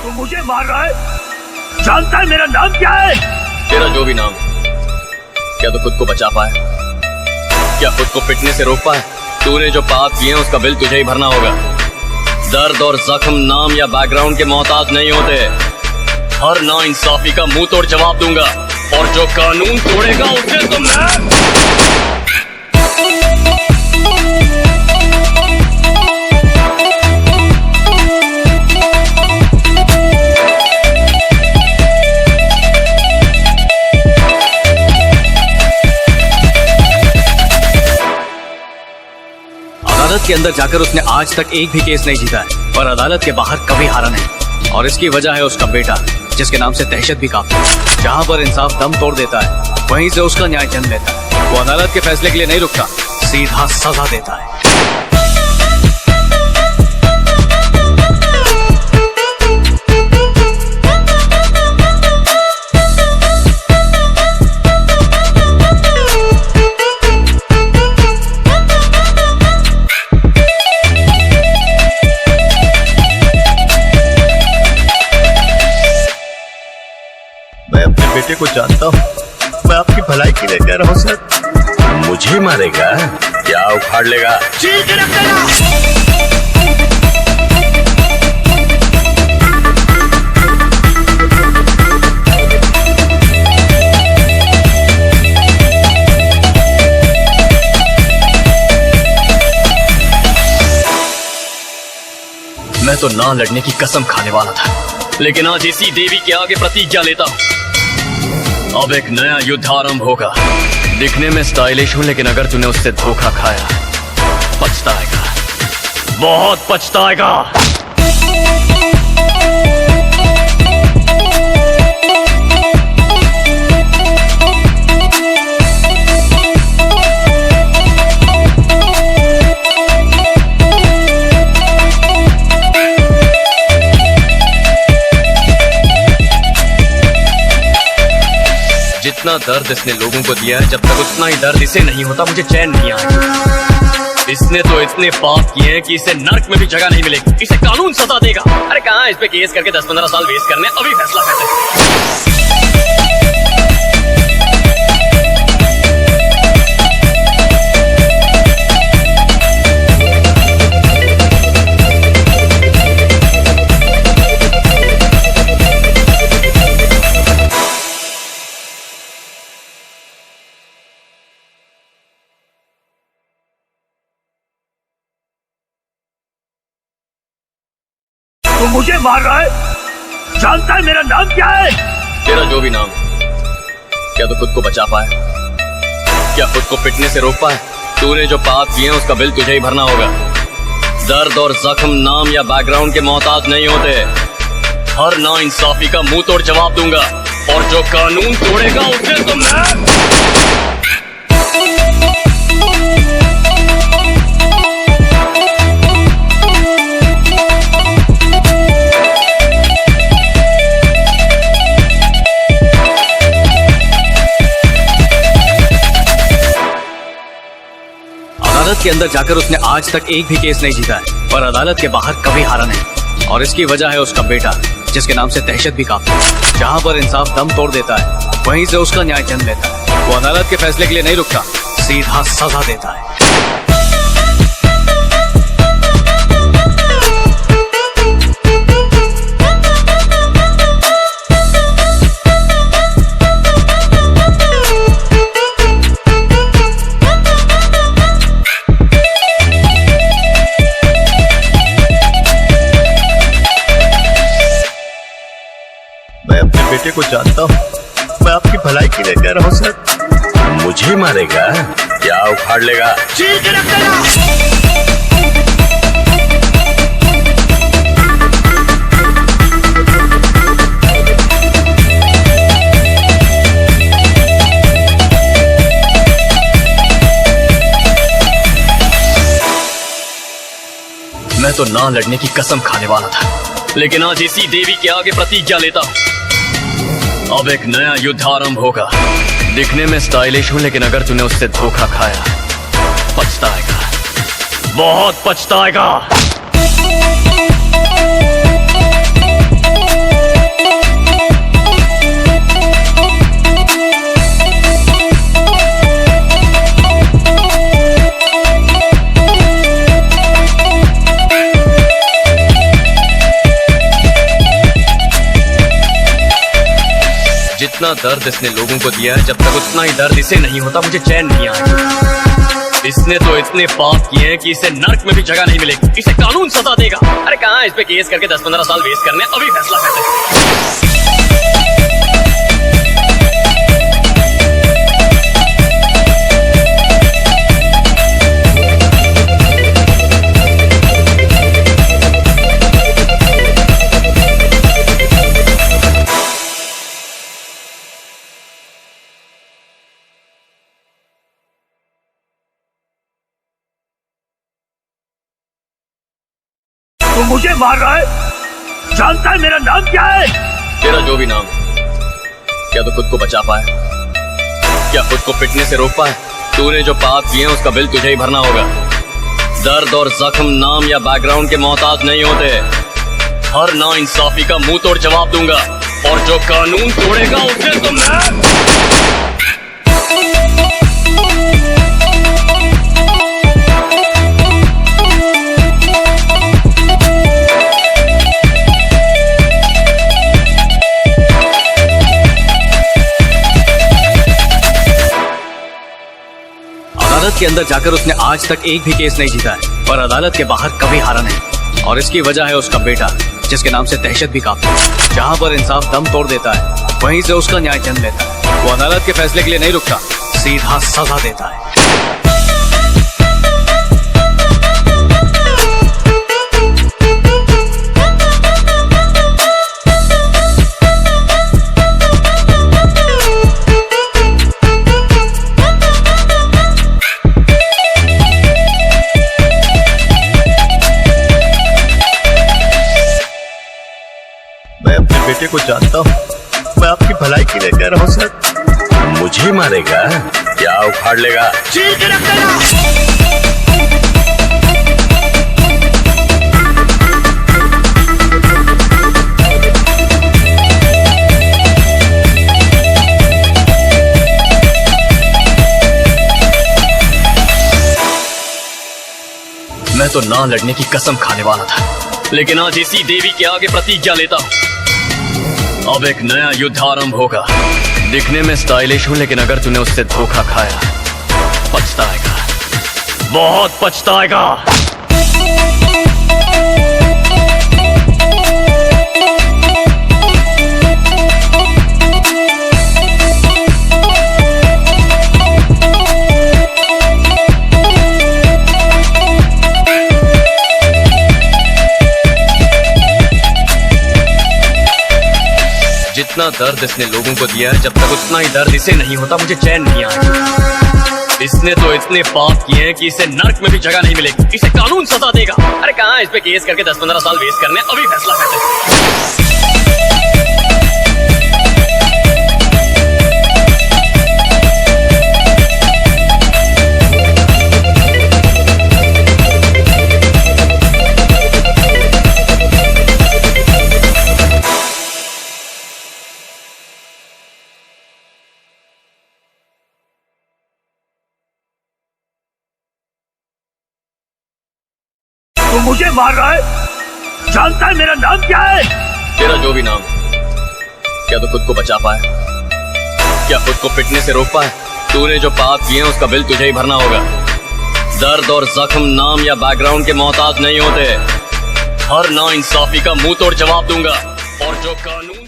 तू मुझे मार रहा है? जानता है मेरा नाम क्या है? तेरा जो भी नाम, क्या तू खुद को बचा पाए? क्या खुद को पिटने से रोक पाए? तूने जो पाप किए हैं उसका बिल तुझे ही भरना होगा। दर्द और जख्म नाम या बैकग्राउंड के मोहताज नहीं होते। हर ना इंसाफी का मुंह तोड़ जवाब दूंगा, और जो कानून तोड़ेगा उसे तो मैं। अदालत के अंदर जाकर उसने आज तक एक भी केस नहीं जीता है, और अदालत के बाहर कभी हारा नहीं। और इसकी वजह है उसका बेटा, जिसके नाम से दहशत भी काफी है। जहाँ पर इंसाफ दम तोड़ देता है, वहीं से उसका न्याय जन्म लेता है। वो अदालत के फैसले के लिए नहीं रुकता, सीधा सजा देता है। मैं अपने बेटे को जानता हूँ, मैं आपकी भलाई के लिए कह रहा हूँ सर। मुझे मारेगा या उखाड़ लेगा? चीर के रख देना। मैं तो ना लड़ने की कसम खाने वाला था, लेकिन आज इसी देवी के आगे प्रतिज्ञा लेता हूँ। अब एक नया युद्ध आरंभ होगा। दिखने में स्टाइलिश हूं, लेकिन अगर तूने उससे धोखा खाया, पछताएगा, बहुत पछताएगा। जितना दर्द इसने लोगों को दिया है, जब तक उतना ही दर्द इसे नहीं होता, मुझे चैन नहीं आएगा। इसने तो इतने पाप किए हैं कि इसे नर्क में भी जगह नहीं मिलेगी। इसे कानून सजा देगा। अरे कहाँ इस पे केस करके 10-15 साल वेस्ट करने, अभी फैसला करते हैं। तू मुझे मार रहा है? जानता है मेरा नाम क्या है? तेरा जो भी नाम, क्या तू खुद को बचा पाए? क्या खुद को पिटने से रोक पाए? तूने जो पाप किए हैं उसका बिल तुझे ही भरना होगा। दर्द और जख्म नाम या बैकग्राउंड के मोहताज नहीं होते। हर ना इंसाफी का मुंह तोड़ जवाब दूंगा, और जो कानून तोड़ेगा उसे तो मैं। अदालत के अंदर जाकर उसने आज तक एक भी केस नहीं जीता है, और अदालत के बाहर कभी हारा नहीं। और इसकी वजह है उसका बेटा, जिसके नाम से दहशत भी काफी है। जहाँ पर इंसाफ दम तोड़ देता है, वहीं से उसका न्याय जन्म लेता है। वो अदालत के फैसले के लिए नहीं रुकता, सीधा सजा देता है। मैं अपने बेटे को जानता हूँ, मैं आपकी भलाई के लिए कह रहा हूँ सर। मुझे मारेगा या उखाड़ लेगा? चीर के रख देना। मैं तो ना लड़ने की कसम खाने वाला था, लेकिन आज इसी देवी के आगे प्रतिज्ञा लेता हूँ। अब एक नया युद्ध आरंभ होगा। दिखने में स्टाइलिश हूं, लेकिन अगर तूने उससे धोखा खाया, पछताएगा, बहुत पछताएगा। जितना दर्द इसने लोगों को दिया है, जब तक उतना ही दर्द इसे नहीं होता मुझे चैन नहीं आएगा। इसने तो इतने पाप किए हैं कि इसे नर्क में भी जगह नहीं मिलेगी। इसे कानून सजा देगा। अरे कहाँ इस पे केस करके 10-15 साल वेस्ट करने, अभी फैसला करते। तू मुझे मार रहा है? जानता है मेरा नाम क्या है? तेरा जो भी नाम, क्या तो खुद को बचा पाए? क्या खुद को पिटने से रोक पाए? तूने जो पाप किए हैं उसका बिल तुझे ही भरना होगा। दर्द और जख्म नाम या बैकग्राउंड के मोहताज नहीं होते। हर नाइंसाफी का मुंह तोड़ जवाब दूंगा, और जो कानून तोड़ेगा उसे तो मैं। अदालत के अंदर जाकर उसने आज तक एक भी केस नहीं जीता है, और अदालत के बाहर कभी हारा नहीं। और इसकी वजह है उसका बेटा, जिसके नाम से दहशत भी काफी है। जहाँ पर इंसाफ दम तोड़ देता है, वहीं से उसका न्याय जन्म लेता है। वो अदालत के फैसले के लिए नहीं रुकता, सीधा सजा देता है। मैं अपने बेटे को जानता हूँ। मैं आपकी भलाई के लिए कह रहा हूँ सर। मुझे मारेगा? क्या उखाड़ लेगा? चीर के रख देना। मैं तो ना लड़ने की कसम खाने वाला था, लेकिन आज इसी देवी के आगे प्रतिज्ञा लेता हूँ। अब एक नया युद्ध आरंभ होगा। दिखने में स्टाइलिश हूं, लेकिन अगर तूने उससे धोखा खाया, पछताएगा, बहुत पछताएगा। जितना दर्द इसने लोगों को दिया है, जब तक उतना ही दर्द इसे नहीं होता मुझे चैन नहीं आएगा। इसने तो इतने पाप किए हैं कि इसे नर्क में भी जगह नहीं मिलेगी। इसे कानून सजा देगा। अरे कहाँ इस पे केस करके 10-15 साल वेस्ट करने, अभी फैसला करते। तू मुझे मार रहा है? जानता है मेरा नाम क्या है? तेरा जो भी नाम, क्या तो खुद को बचा पाए? क्या खुद को पिटने से रोक पाए? तूने जो पाप किए हैं उसका बिल तुझे ही भरना होगा। दर्द और जख्म नाम या बैकग्राउंड के मोहताज नहीं होते। हर नाइंसाफी का मुंह तोड़ जवाब दूंगा, और जो कानून